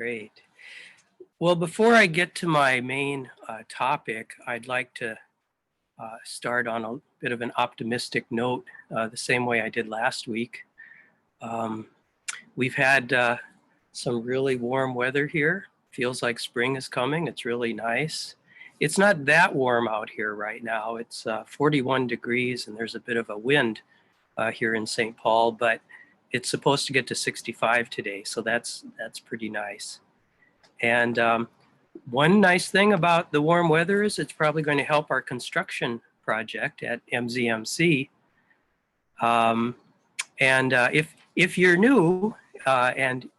Great. Well, before I get to my main topic, I'd like to start on a bit of an optimistic note, the same way I did last week. We've had some really warm weather here. Feels like spring is coming. It's really nice. It's not that warm out here right now. It's 41 degrees and there's a bit of a wind here in St. Paul, but it's supposed to get to 65 today, so that's pretty nice. And one nice thing about the warm weather is it's probably going to help our construction project at MZMC. If you're new and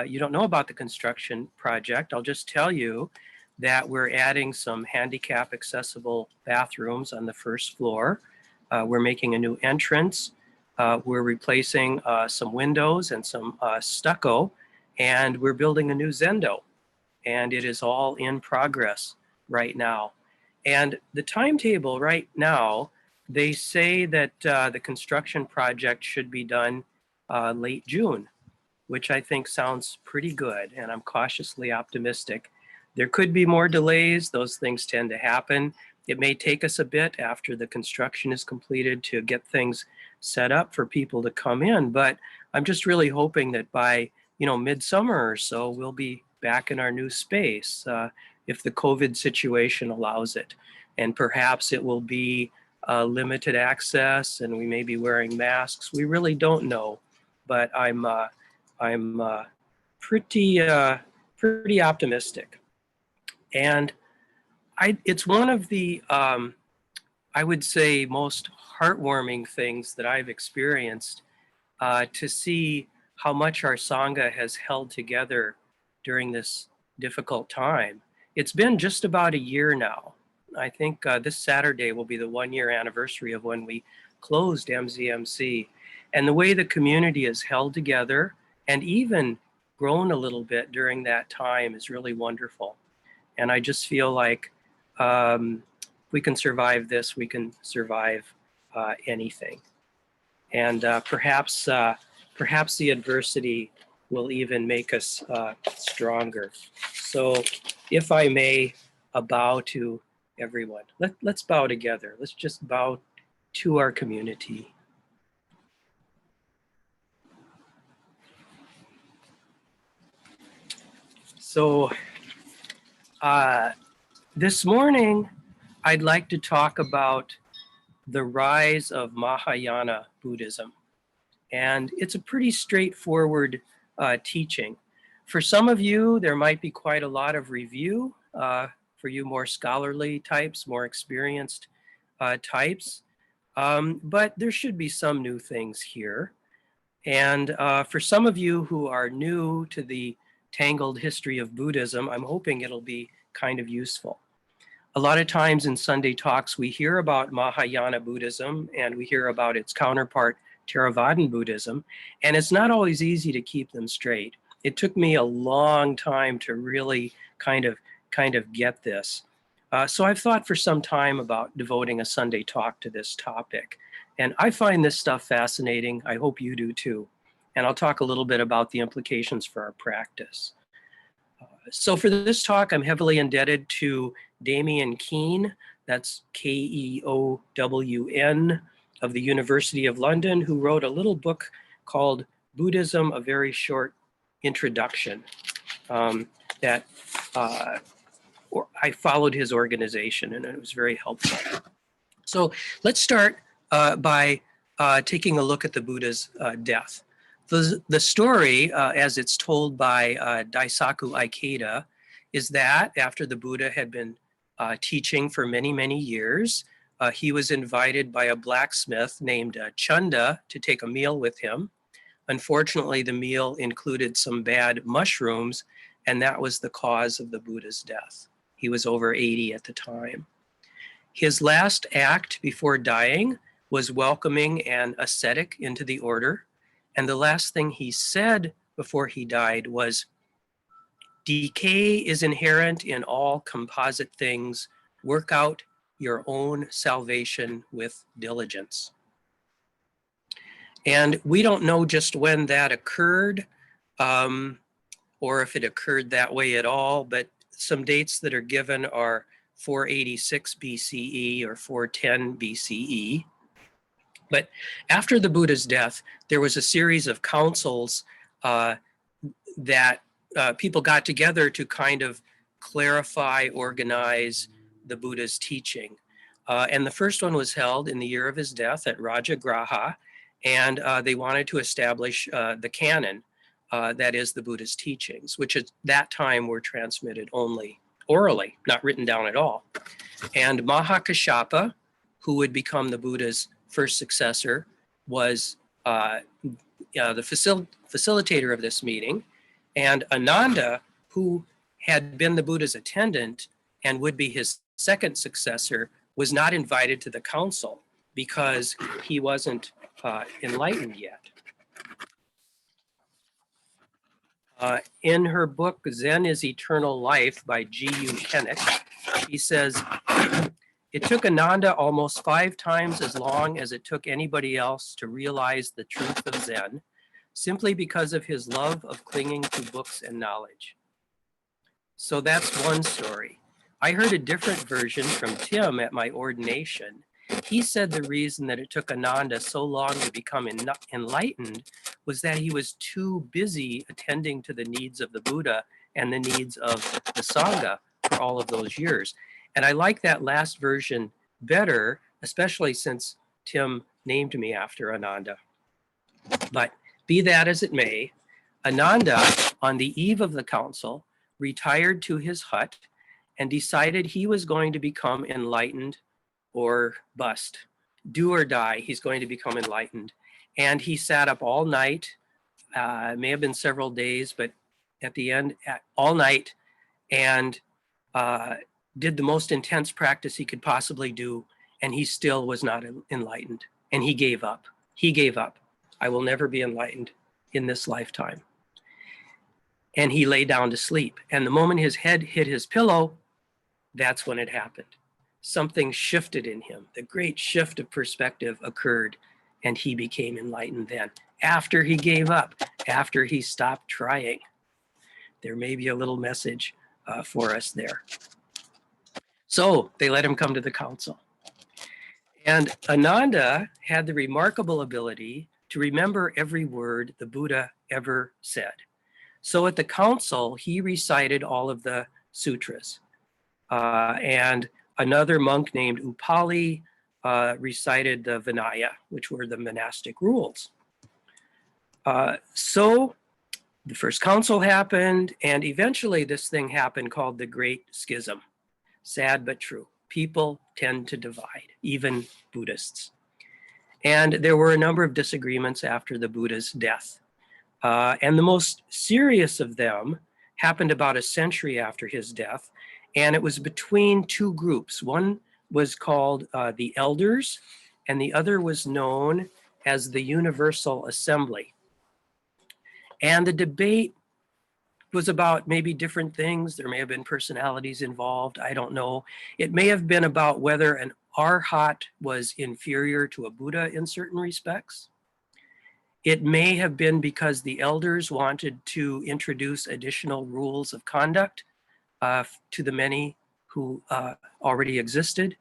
you don't know about the construction project, I'll just tell you that we're adding some handicap accessible bathrooms on the first floor. We're making a new entrance. We're replacing some windows and some stucco, and we're building a new Zendo. And it is all in progress right now. And the timetable right now, they say that the construction project should be done late June, which I think sounds pretty good, and I'm cautiously optimistic. There could be more delays. Those things tend to happen. It may take us a bit after the construction is completed to get things set up for people to come in, but I'm just really hoping that by midsummer or so, we'll be back in our new space if the COVID situation allows it. And perhaps it will be limited access and we may be wearing masks. We really don't know, but I'm pretty optimistic. And it's one of the, I would say, most heartwarming things that I've experienced to see how much our Sangha has held together during this difficult time. It's been just about a year now. I think this Saturday will be the 1-year anniversary of when we closed MZMC. And the way the community has held together and even grown a little bit during that time is really wonderful. And I just feel like if we can survive this, we can survive anything. And perhaps the adversity will even make us stronger. So if I may, a bow to everyone. Let's bow together. Let's just bow to our community. So this morning, I'd like to talk about the rise of Mahayana Buddhism. And it's a pretty straightforward teaching. For some of you, there might be quite a lot of review. For you more scholarly types, more experienced types. But there should be some new things here. And for some of you who are new to the tangled history of Buddhism, I'm hoping it'll be kind of useful. A lot of times in Sunday talks, we hear about Mahayana Buddhism and we hear about its counterpart, Theravadan Buddhism, and it's not always easy to keep them straight. It took me a long time to really kind of get this. So I've thought for some time about devoting a Sunday talk to this topic. And I find this stuff fascinating. I hope you do too. And I'll talk a little bit about the implications for our practice. So for this talk, I'm heavily indebted to Damien Keane, that's Keown, of the University of London, who wrote a little book called Buddhism, A Very Short Introduction, that I followed his organization and it was very helpful. So let's start by taking a look at the Buddha's death. The story, as it's told by Daisaku Ikeda, is that after the Buddha had been teaching for many, many years, he was invited by a blacksmith named Chunda to take a meal with him. Unfortunately, the meal included some bad mushrooms, and that was the cause of the Buddha's death. He was over 80 at the time. His last act before dying was welcoming an ascetic into the order. And the last thing he said before he died was, "Decay is inherent in all composite things. Work out your own salvation with diligence." And we don't know just when that occurred. or if it occurred that way at all, but some dates that are given are 486 BCE or 410 BCE. But after the Buddha's death, there was a series of councils that people got together to kind of clarify, organize the Buddha's teaching. And the first one was held in the year of his death at Rajagraha, and they wanted to establish the canon, that is the Buddha's teachings, which at that time were transmitted only orally, not written down at all. And Mahakashapa, who would become the Buddha's first successor, was the facilitator of this meeting. And Ananda, who had been the Buddha's attendant and would be his second successor, was not invited to the council because he wasn't enlightened yet. In her book, Zen is Eternal Life by G.U. Kennick, she says, it took Ananda almost 5 times as long as it took anybody else to realize the truth of Zen, simply because of his love of clinging to books and knowledge. So that's one story. I heard a different version from Tim at my ordination. He said the reason that it took Ananda so long to become enlightened was that he was too busy attending to the needs of the Buddha and the needs of the Sangha for all of those years. And I like that last version better, especially since Tim named me after Ananda. But be that as it may, Ananda, on the eve of the council, retired to his hut and decided he was going to become enlightened or bust. Do or die, he's going to become enlightened. And he sat up all night, may have been several days, but at the end, all night, and did the most intense practice he could possibly do, and he still was not enlightened. And he gave up. He gave up. I will never be enlightened in this lifetime. And he lay down to sleep. And the moment his head hit his pillow, that's when it happened. Something shifted in him. The great shift of perspective occurred, and he became enlightened then. After he gave up, after he stopped trying. There may be a little message for us there. So they let him come to the council. And Ananda had the remarkable ability to remember every word the Buddha ever said. So at the council, he recited all of the sutras. And another monk named Upali recited the Vinaya, which were the monastic rules. So the first council happened, and eventually this thing happened called the Great Schism. Sad but true. People tend to divide, even Buddhists. And there were a number of disagreements after the Buddha's death. And the most serious of them happened about a century after his death, and it was between 2 groups. One was called the Elders, and the other was known as the Universal Assembly. And the debate was about maybe different things. There may have been personalities involved. I don't know. It may have been about whether an arhat was inferior to a Buddha in certain respects. It may have been because the elders wanted to introduce additional rules of conduct to the many who already existed.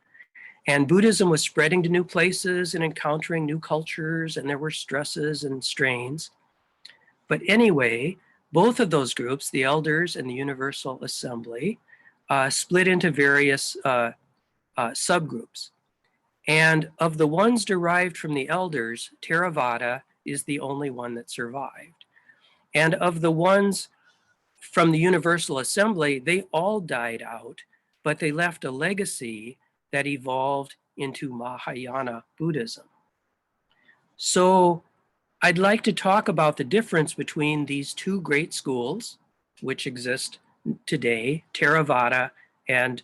And Buddhism was spreading to new places and encountering new cultures, and there were stresses and strains. But anyway, both of those groups, the Elders and the Universal Assembly, split into various subgroups. And of the ones derived from the Elders, Theravada is the only one that survived. And of the ones from the Universal Assembly, they all died out, but they left a legacy that evolved into Mahayana Buddhism. So I'd like to talk about the difference between these 2 great schools, which exist today, Theravada and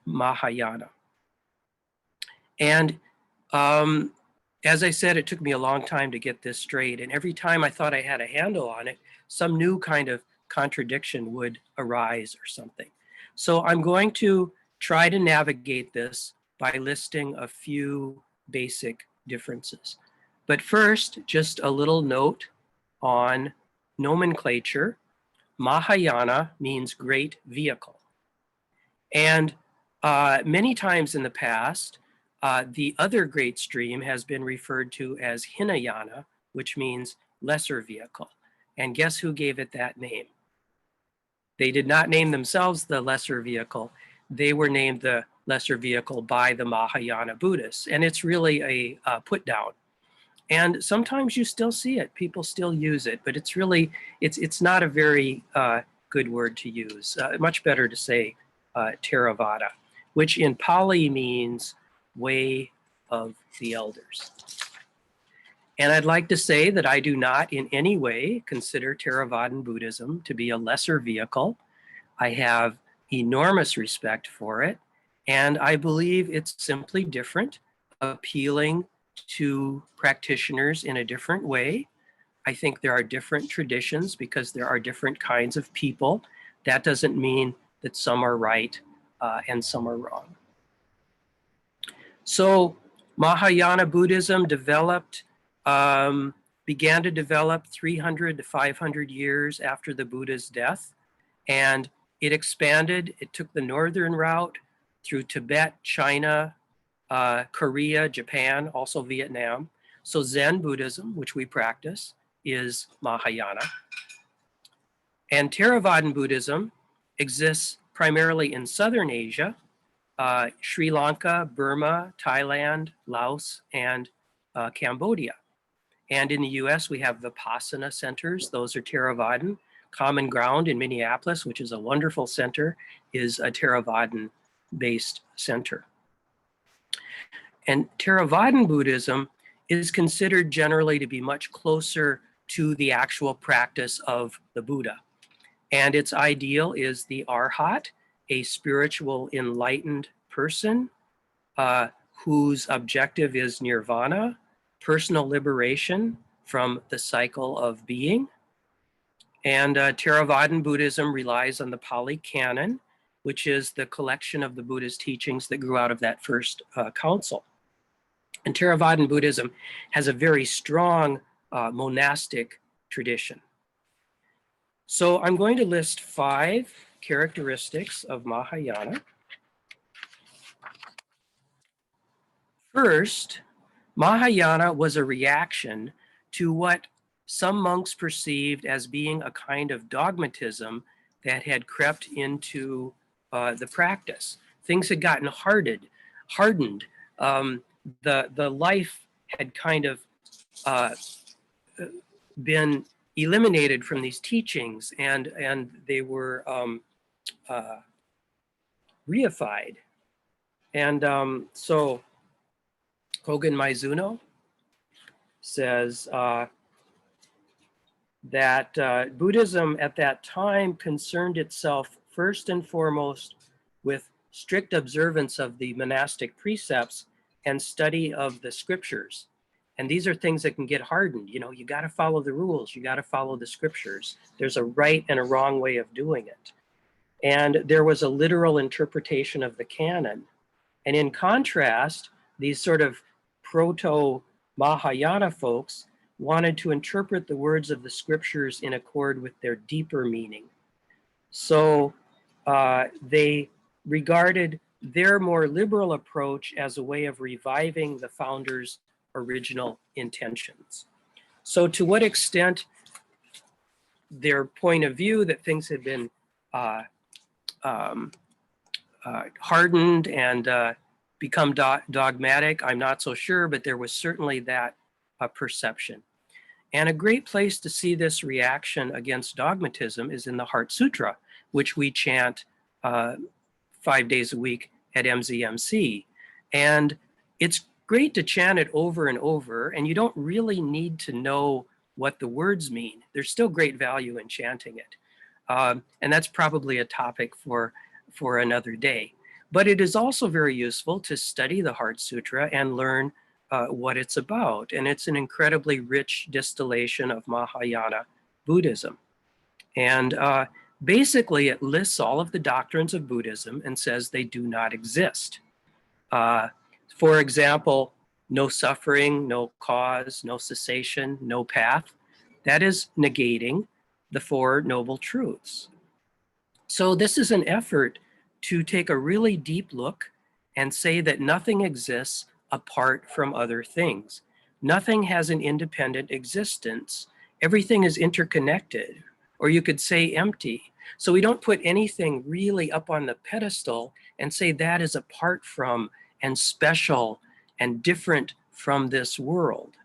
Mahayana. And as I said, it took me a long time to get this straight. And every time I thought I had a handle on it, some new kind of contradiction would arise or something. So I'm going to try to navigate this by listing a few basic differences. But first, just a little note on nomenclature. Mahayana means great vehicle. And many times in the past, the other great stream has been referred to as Hinayana, which means lesser vehicle. And guess who gave it that name? They did not name themselves the lesser vehicle. They were named the lesser vehicle by the Mahayana Buddhists. And it's really a put down. And sometimes you still see it. People still use it, but it's really, it's not a very good word to use. Much better to say Theravada, which in Pali means way of the elders. And I'd like to say that I do not in any way consider Theravadan Buddhism to be a lesser vehicle. I have enormous respect for it, and I believe it's simply different, appealing to practitioners in a different way. I think there are different traditions because there are different kinds of people. That doesn't mean that some are right and some are wrong. So Mahayana Buddhism began to develop 300 to 500 years after the Buddha's death, and it expanded. It took the northern route through Tibet, China, Korea, Japan, also Vietnam. So Zen Buddhism, which we practice, is Mahayana. And Theravadan Buddhism exists primarily in Southern Asia, Sri Lanka, Burma, Thailand, Laos, and Cambodia. And in the US, we have Vipassana centers. Those are Theravadan. Common Ground in Minneapolis, which is a wonderful center, is a Theravadan-based center. And Theravadan Buddhism is considered generally to be much closer to the actual practice of the Buddha. And its ideal is the Arhat, a spiritual enlightened person whose objective is nirvana, personal liberation from the cycle of being. And Theravadan Buddhism relies on the Pali Canon, which is the collection of the Buddha's teachings that grew out of that first council. And Theravadan Buddhism has a very strong monastic tradition. So I'm going to list 5 characteristics of Mahayana. First, Mahayana was a reaction to what some monks perceived as being a kind of dogmatism that had crept into the practice. Things had gotten hardened. The life had kind of been eliminated from these teachings, and they were reified. And so Kogen Maizuno says that Buddhism at that time concerned itself first and foremost with strict observance of the monastic precepts and study of the scriptures. And these are things that can get hardened. You know, you got to follow the rules. You got to follow the scriptures. There's a right and a wrong way of doing it. And there was a literal interpretation of the canon. And in contrast, these sort of proto-Mahayana folks wanted to interpret the words of the scriptures in accord with their deeper meaning. So they regarded their more liberal approach as a way of reviving the founders' original intentions. So to what extent their point of view that things had been hardened and become dogmatic, I'm not so sure, but there was certainly that perception. And a great place to see this reaction against dogmatism is in the Heart Sutra, which we chant 5 days a week at MZMC. And it's great to chant it over and over, and you don't really need to know what the words mean. There's still great value in chanting it. And that's probably a topic for another day. But it is also very useful to study the Heart Sutra and learn what it's about. And it's an incredibly rich distillation of Mahayana Buddhism. And basically, it lists all of the doctrines of Buddhism and says they do not exist. For example, no suffering, no cause, no cessation, no path. That is negating. the Four Noble Truths. So this is an effort to take a really deep look and say that nothing exists apart from other things. Nothing has an independent existence. Everything is interconnected, or you could say empty. So we don't put anything really up on the pedestal and say that is apart from and special and different from this world.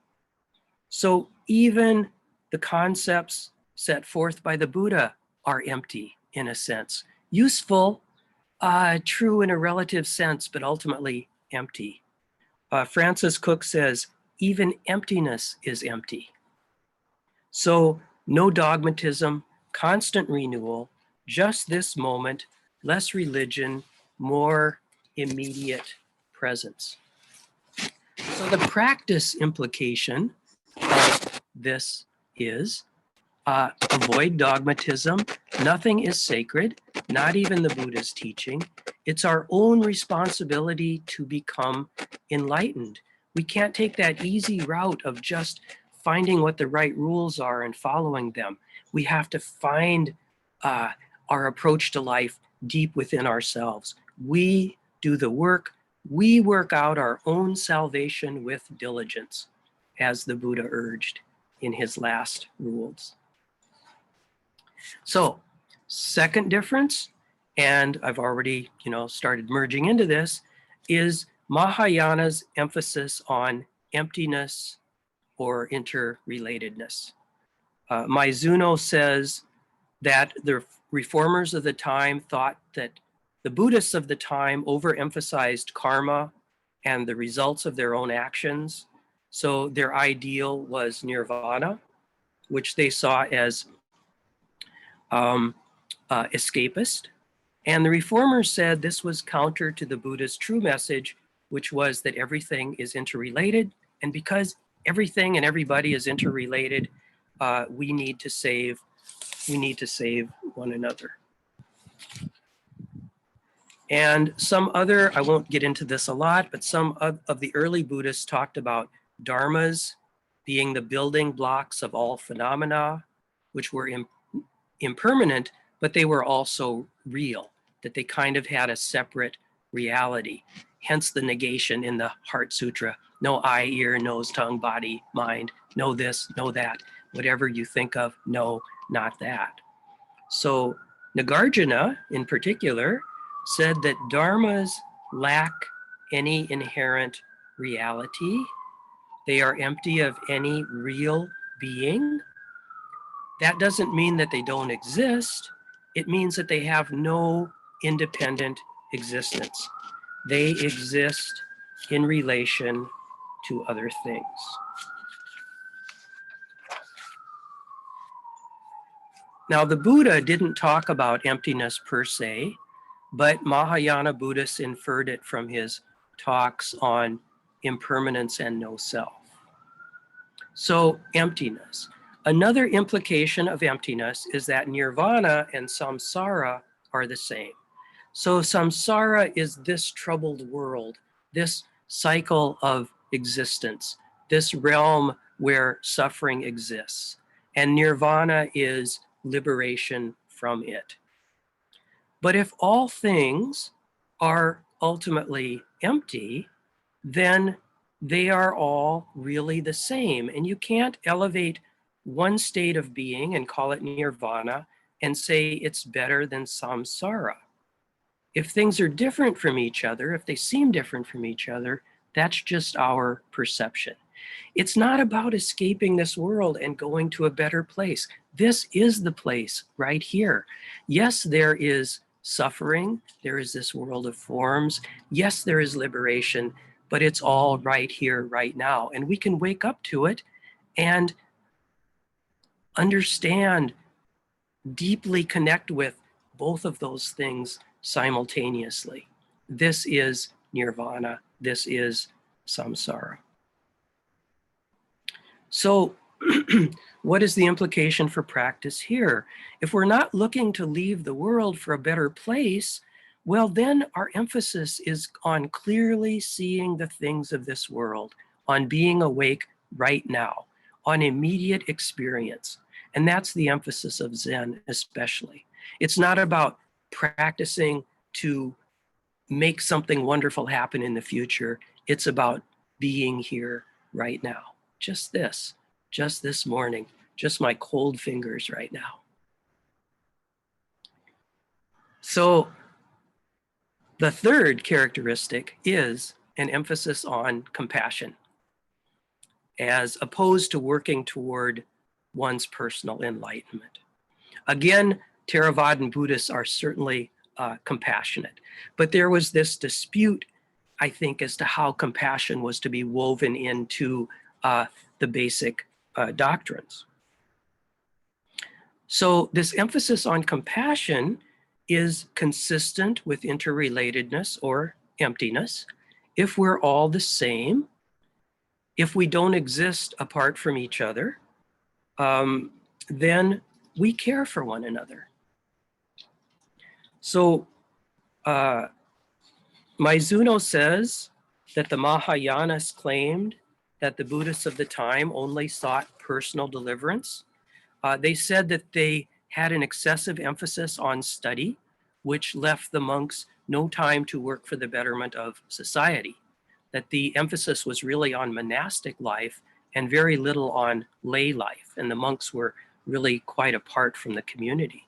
So even the concepts set forth by the Buddha are empty in a sense. Useful, true in a relative sense, but ultimately empty. Francis Cook says, even emptiness is empty. So no dogmatism, constant renewal, just this moment, less religion, more immediate presence. So the practice implication of this is avoid dogmatism. Nothing is sacred, not even the Buddha's teaching. It's our own responsibility to become enlightened. We can't take that easy route of just finding what the right rules are and following them. We have to find our approach to life deep within ourselves. We do the work. We work out our own salvation with diligence, as the Buddha urged in his last rules. So, second difference, and I've already, started merging into this, is Mahayana's emphasis on emptiness or interrelatedness. Mizuno says that the reformers of the time thought that the Buddhists of the time overemphasized karma and the results of their own actions. So their ideal was nirvana, which they saw as escapist. And the reformers said this was counter to the Buddha's true message, which was that everything is interrelated. And because everything and everybody is interrelated, we need to save one another. And some other, I won't get into this a lot, but some of the early Buddhists talked about dharmas being the building blocks of all phenomena, which were impermanent, but they were also real, that they kind of had a separate reality. Hence the negation in the Heart Sutra. No eye, ear, nose, tongue, body, mind, no this, no that. Whatever you think of, no, not that. So Nagarjuna, in particular, said that dharmas lack any inherent reality. They are empty of any real being. That doesn't mean that they don't exist. It means that they have no independent existence. They exist in relation to other things. Now, the Buddha didn't talk about emptiness per se, but Mahayana Buddhists inferred it from his talks on impermanence and no self. So, emptiness. Another implication of emptiness is that nirvana and samsara are the same. So samsara is this troubled world, this cycle of existence, this realm where suffering exists. And nirvana is liberation from it. But if all things are ultimately empty, then they are all really the same. And you can't elevate one state of being and call it nirvana and say it's better than samsara. If things are different from each other, if they seem different from each other, that's just our perception. It's not about escaping this world and going to a better place. This is the place right here. Yes, there is suffering. There is this world of forms. Yes, there is liberation, but it's all right here, right now. And we can wake up to it and understand, deeply connect with both of those things simultaneously. This is nirvana. This is samsara. So what is the implication for practice here? If we're not looking to leave the world for a better place, well, then our emphasis is on clearly seeing the things of this world, on being awake right now, on immediate experience. And that's the emphasis of Zen especially. It's not about practicing to make something wonderful happen in the future. It's about being here right now. Just this morning, just my cold fingers right now. So the third characteristic is an emphasis on compassion, as opposed to working toward one's personal enlightenment. Again, Theravadan Buddhists are certainly compassionate, but there was this dispute, I think, as to how compassion was to be woven into the basic doctrines. So this emphasis on compassion is consistent with interrelatedness or emptiness. If we're all the same, if we don't exist apart from each other, then we care for one another. So Mizuno says that the Mahayanas claimed that the Buddhists of the time only sought personal deliverance. They said that they had an excessive emphasis on study, which left the monks no time to work for the betterment of society. That the emphasis was really on monastic life and very little on lay life, and the monks were really quite apart from the community.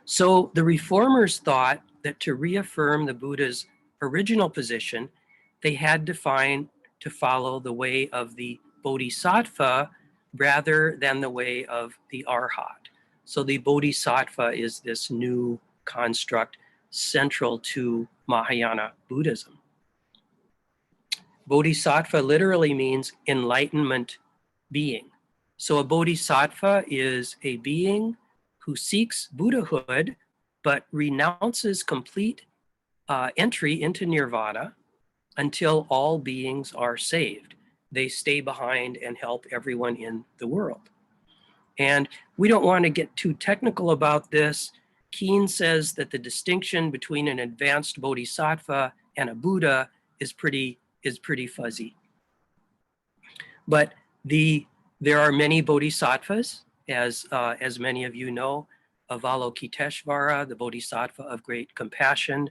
So the reformers thought that to reaffirm the Buddha's original position, they had to follow the way of the Bodhisattva rather than the way of the Arhat. So the Bodhisattva is this new construct central to Mahayana Buddhism. Bodhisattva literally means enlightenment being. So a bodhisattva is a being who seeks Buddhahood, but renounces complete entry into nirvana until all beings are saved. They stay behind and help everyone in the world. And we don't want to get too technical about this. Keen says that the distinction between an advanced bodhisattva and a Buddha is pretty fuzzy. But there are many bodhisattvas, as many of you know. Avalokiteshvara, the bodhisattva of great compassion,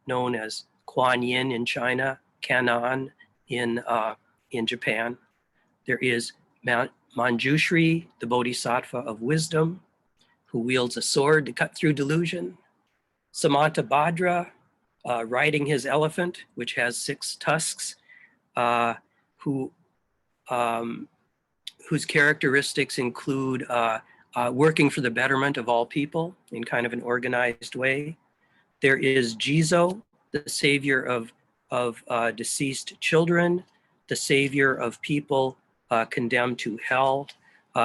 known as Kuan Yin in China, Kannon in Japan. There is Manjushri, the bodhisattva of wisdom, who wields a sword to cut through delusion. Samantabhadra, riding his elephant, which has 6 tusks, whose characteristics include working for the betterment of all people in kind of an organized way. There is Jizo, the savior of deceased children, the savior of people condemned to hell.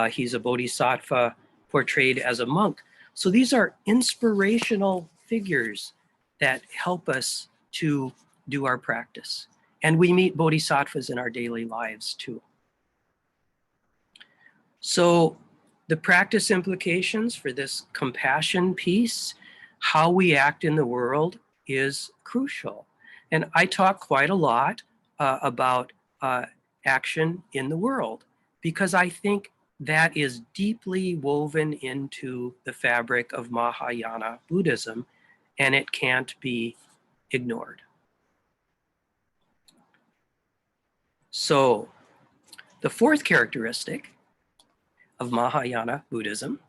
He's a bodhisattva portrayed as a monk. So these are inspirational figures that help us to do our practice. And we meet bodhisattvas in our daily lives too. So the practice implications for this compassion piece, how we act in the world, is crucial. And I talk quite a lot about action in the world, because I think that is deeply woven into the fabric of Mahayana Buddhism, and it can't be ignored. So the fourth characteristic of Mahayana Buddhism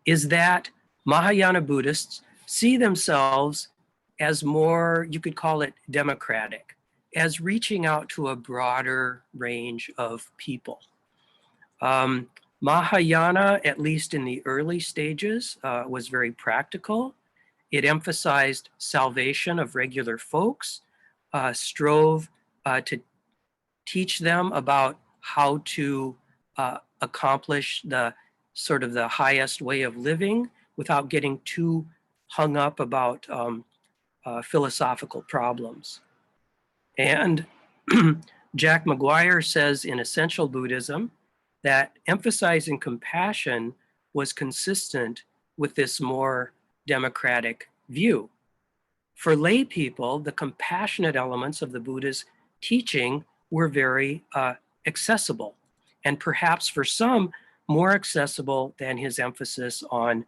is that Mahayana Buddhists see themselves as more, you could call it democratic, as reaching out to a broader range of people. Mahayana, at least in the early stages, was very practical. It emphasized salvation of regular folks, strove to teach them about how to accomplish the sort of the highest way of living without getting too hung up about philosophical problems. And Jack McGuire says in Essential Buddhism that emphasizing compassion was consistent with this more democratic view. For lay people, the compassionate elements of the Buddha's teaching were very accessible. And perhaps for some, more accessible than his emphasis on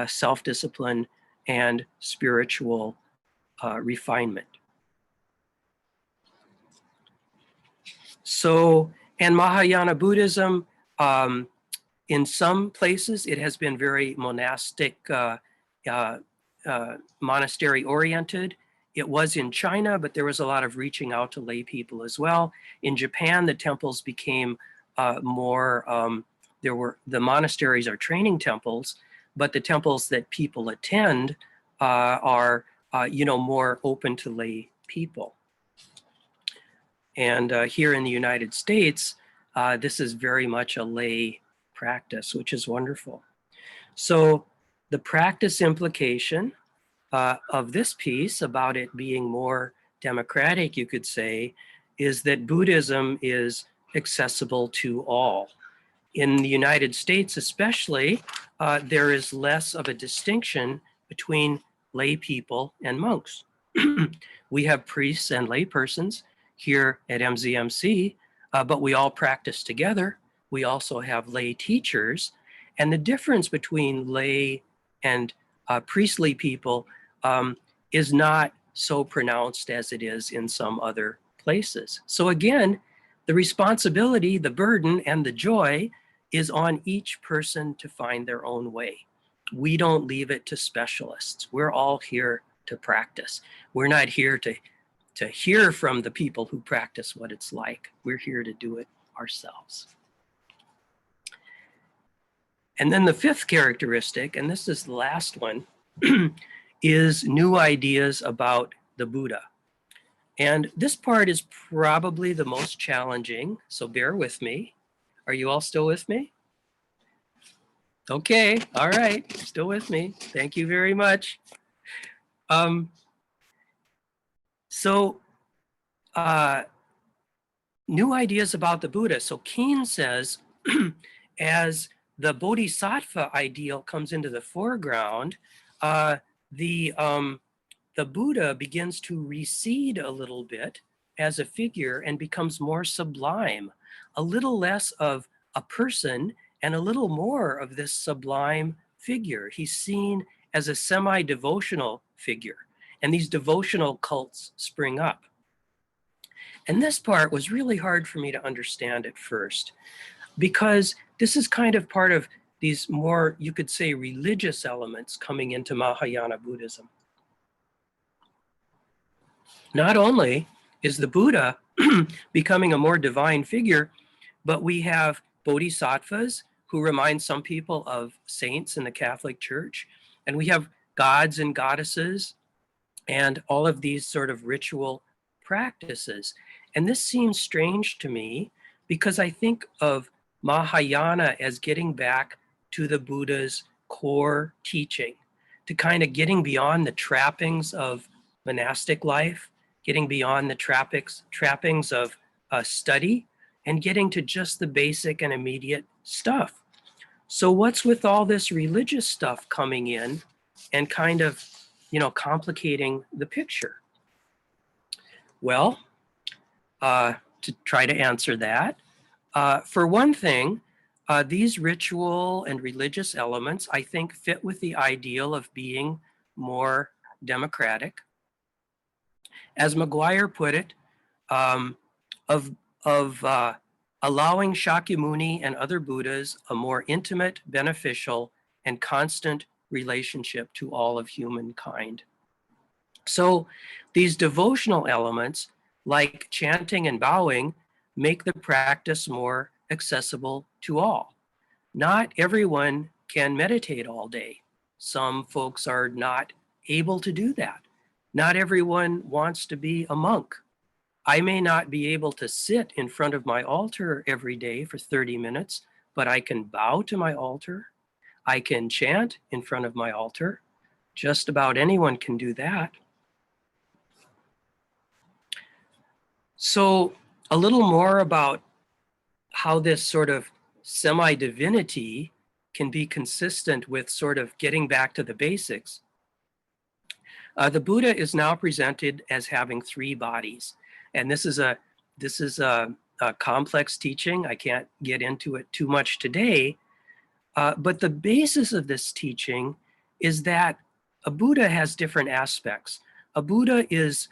self-discipline and spiritual refinement. So, and Mahayana Buddhism, in some places, it has been very monastic, monastery-oriented. It was in China, but there was a lot of reaching out to lay people as well. In Japan, the temples became more, the monasteries are training temples, but the temples that people attend are, more open to lay people. And here in the United States, this is very much a lay practice, which is wonderful. So the practice implication of this piece about it being more democratic, you could say, is that Buddhism is accessible to all. In the United States especially, there is less of a distinction between lay people and monks. We have priests and lay persons here at MZMC, but we all practice together. We also have lay teachers. And the difference between lay and priestly people is not so pronounced as it is in some other places. So again, the responsibility, the burden, and the joy is on each person to find their own way. We don't leave it to specialists. We're all here to practice. We're not here to hear from the people who practice what it's like. We're here to do it ourselves. And then the fifth characteristic, and this is the last one, is new ideas about the Buddha. And this part is probably the most challenging, so bear with me. Are you all still with me? Okay, all right, still with me. Thank you very much. New ideas about the Buddha. So Keen says, as the Bodhisattva ideal comes into the foreground, the Buddha begins to recede a little bit as a figure and becomes more sublime, a little less of a person and a little more of this sublime figure. He's seen as a semi-devotional figure, and these devotional cults spring up. And this part was really hard for me to understand at first, because this is kind of part of these more, you could say, religious elements coming into Mahayana Buddhism. Not only is the Buddha becoming a more divine figure, but we have bodhisattvas who remind some people of saints in the Catholic Church, and we have gods and goddesses and all of these sort of ritual practices. And this seems strange to me because I think of Mahayana as getting back to the Buddha's core teaching, to kind of getting beyond the trappings of monastic life, getting beyond the trappings of study, and getting to just the basic and immediate stuff. So what's with all this religious stuff coming in and kind of, complicating the picture? Well, to try to answer that, for one thing, these ritual and religious elements, I think, fit with the ideal of being more democratic. As McGuire put it, of allowing Shakyamuni and other Buddhas a more intimate, beneficial, and constant relationship to all of humankind. So these devotional elements, like chanting and bowing, make the practice more accessible to all. Not everyone can meditate all day. Some folks are not able to do that. Not everyone wants to be a monk. I may not be able to sit in front of my altar every day for 30 minutes, but I can bow to my altar. I can chant in front of my altar. Just about anyone can do that. So a little more about how this sort of semi-divinity can be consistent with sort of getting back to the basics. The Buddha is now presented as having three bodies. And this is a complex teaching. I can't get into it too much today, But the basis of this teaching is that a Buddha has different aspects. A Buddha is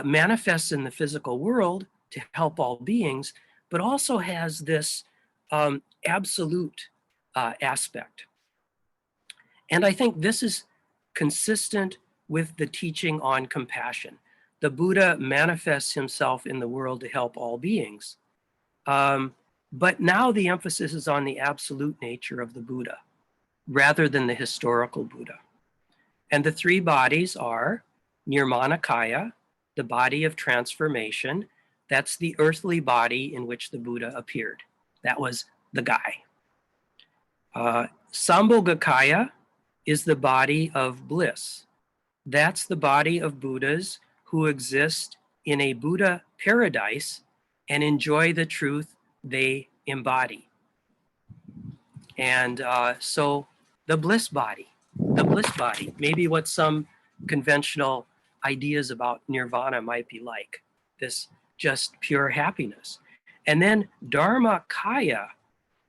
manifests in the physical world to help all beings, but also has this absolute aspect. And I think this is consistent with the teaching on compassion. The Buddha manifests himself in the world to help all beings. But now the emphasis is on the absolute nature of the Buddha rather than the historical Buddha. And the three bodies are Nirmanakaya, the body of transformation. That's the earthly body in which the Buddha appeared. That was the guy. Sambhogakaya is the body of bliss. That's the body of Buddhas who exist in a Buddha paradise and enjoy the truth they embody. And so the bliss body, maybe what some conventional ideas about nirvana might be like, this just pure happiness. And then Dharmakaya,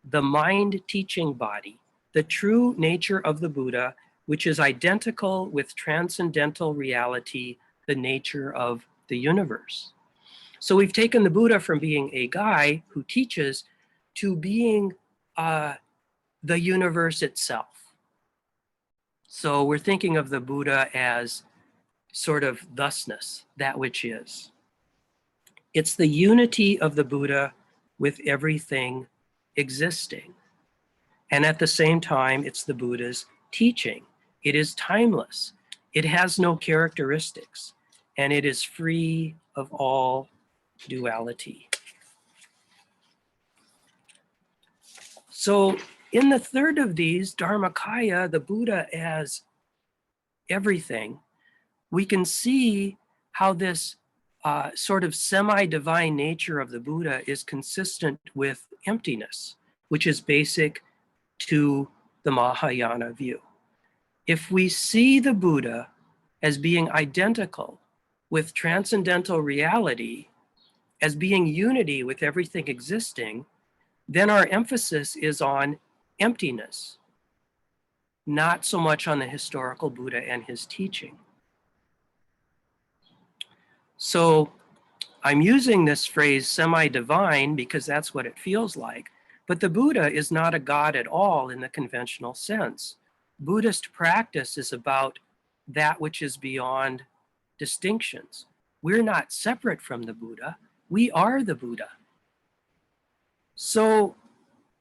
the mind teaching body, the true nature of the Buddha, which is identical with transcendental reality, the nature of the universe. So we've taken the Buddha from being a guy who teaches to being the universe itself. So we're thinking of the Buddha as sort of thusness, that which is. It's the unity of the Buddha with everything existing. And at the same time, it's the Buddha's teaching. It is timeless. It has no characteristics, and it is free of all duality. So in the third of these, Dharmakaya, the Buddha as everything, we can see how this sort of semi-divine nature of the Buddha is consistent with emptiness, which is basic to the Mahayana view. If we see the Buddha as being identical with transcendental reality, as being unity with everything existing, then our emphasis is on emptiness, not so much on the historical Buddha and his teaching. So I'm using this phrase semi-divine because that's what it feels like, but the Buddha is not a god at all in the conventional sense. Buddhist practice is about that which is beyond distinctions. We're not separate from the Buddha. We are the Buddha. So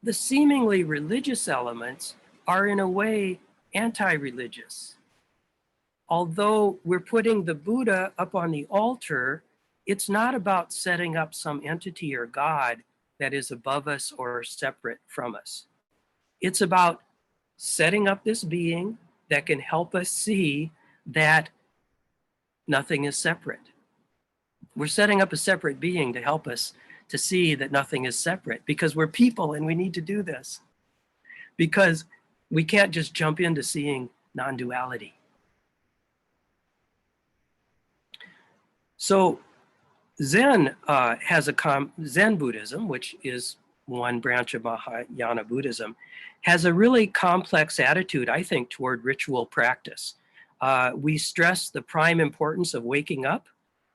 the seemingly religious elements are in a way anti-religious. Although we're putting the Buddha up on the altar, it's not about setting up some entity or God that is above us or separate from us. It's about setting up this being that can help us see that nothing is separate. We're setting up a separate being to help us to see that nothing is separate because we're people and we need to do this. Because we can't just jump into seeing non-duality. So Zen Zen Buddhism, which is one branch of Mahayana Buddhism, has a really complex attitude, I think, toward ritual practice. We stress the prime importance of waking up,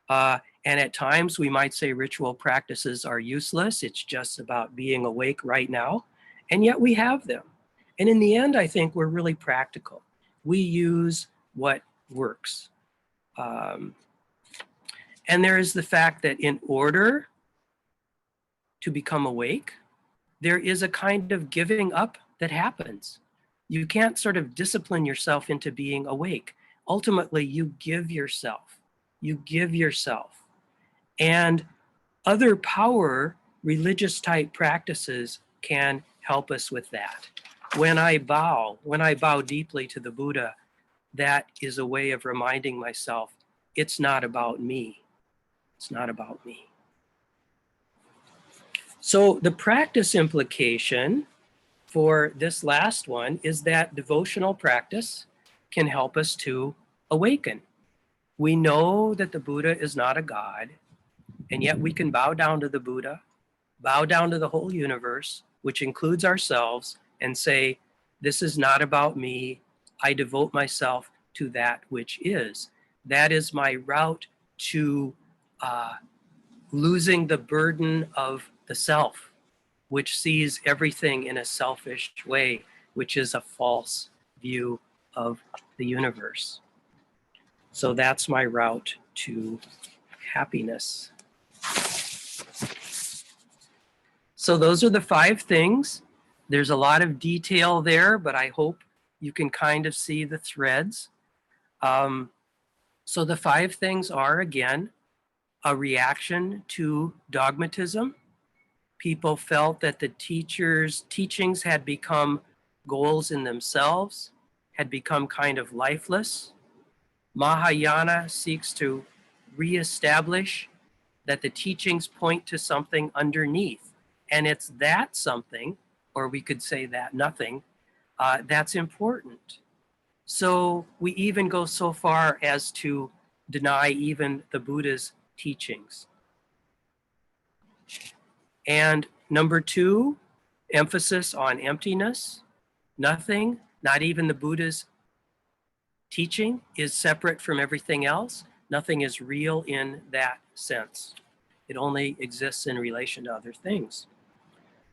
and at times we might say ritual practices are useless. It's just about being awake right now, and yet we have them. And in the end, I think we're really practical. We use what works. And there is the fact that in order to become awake, there is a kind of giving up that happens. You can't sort of discipline yourself into being awake. Ultimately, you give yourself. You give yourself. And other power, religious type practices can help us with that. When I bow deeply to the Buddha, that is a way of reminding myself, it's not about me. It's not about me. So the practice implication for this last one is that devotional practice can help us to awaken. We know that the Buddha is not a god, and yet we can bow down to the Buddha, bow down to the whole universe, which includes ourselves, and say, This is not about me. I devote myself to that which is. That is my route to losing the burden of the self, which sees everything in a selfish way, which is a false view of the universe. So that's my route to happiness. So those are the 5 things. There's a lot of detail there, but I hope you can kind of see the threads. So the 5 things are, again, a reaction to dogmatism. People felt that the teachers' teachings had become goals in themselves, had become kind of lifeless. Mahayana seeks to reestablish that the teachings point to something underneath. And it's that something, or we could say that nothing, that's important. So we even go so far as to deny even the Buddha's teachings. And number 2, emphasis on emptiness. Nothing, not even the Buddha's teaching, is separate from everything else. Nothing is real in that sense. It only exists in relation to other things.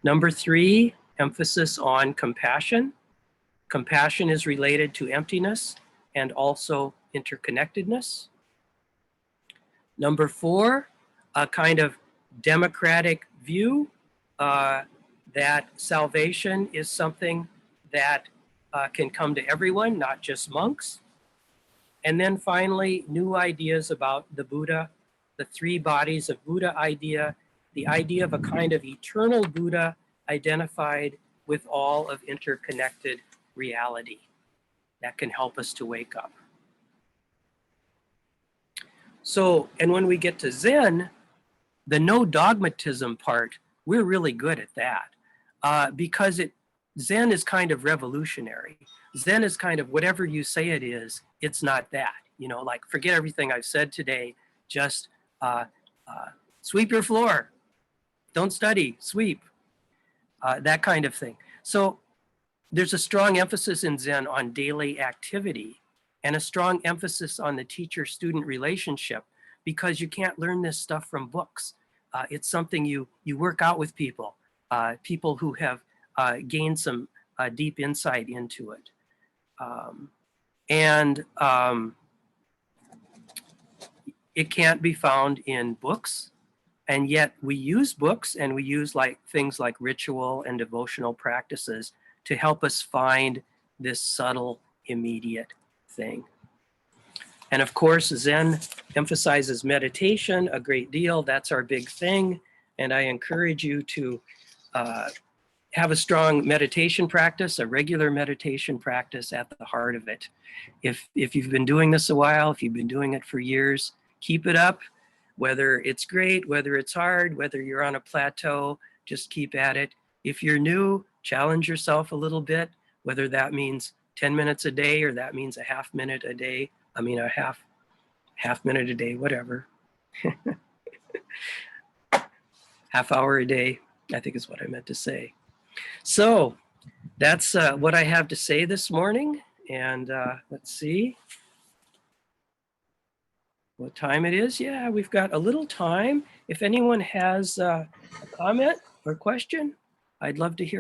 Number 3, emphasis on compassion. Compassion is related to emptiness and also interconnectedness. Number 4, a kind of democratic view that salvation is something that can come to everyone, not just monks. And then finally, new ideas about the Buddha, the 3 bodies of Buddha idea, the idea of a kind of eternal Buddha identified with all of interconnected reality that can help us to wake up. So, and when we get to Zen, the no dogmatism part, we're really good at that because Zen is kind of revolutionary. Zen is kind of whatever you say it is, it's not that. You know, like forget everything I've said today, just sweep your floor, don't study, sweep, that kind of thing. So there's a strong emphasis in Zen on daily activity and a strong emphasis on the teacher-student relationship because you can't learn this stuff from books. It's something you work out with people, people who have gained some deep insight into it. It can't be found in books, and yet we use books and we use things like ritual and devotional practices to help us find this subtle, immediate thing. And of course, Zen emphasizes meditation a great deal. That's our big thing. And I encourage you to have a strong meditation practice, a regular meditation practice at the heart of it. If you've been doing this a while, if you've been doing it for years, keep it up. Whether it's great, whether it's hard, whether you're on a plateau, just keep at it. If you're new, challenge yourself a little bit, whether that means 10 minutes a day or that means a half minute a day. I mean, a half minute a day, whatever. Half hour a day, I think is what I meant to say. So that's what I have to say this morning. And let's see what time it is. Yeah, we've got a little time. If anyone has a comment or question, I'd love to hear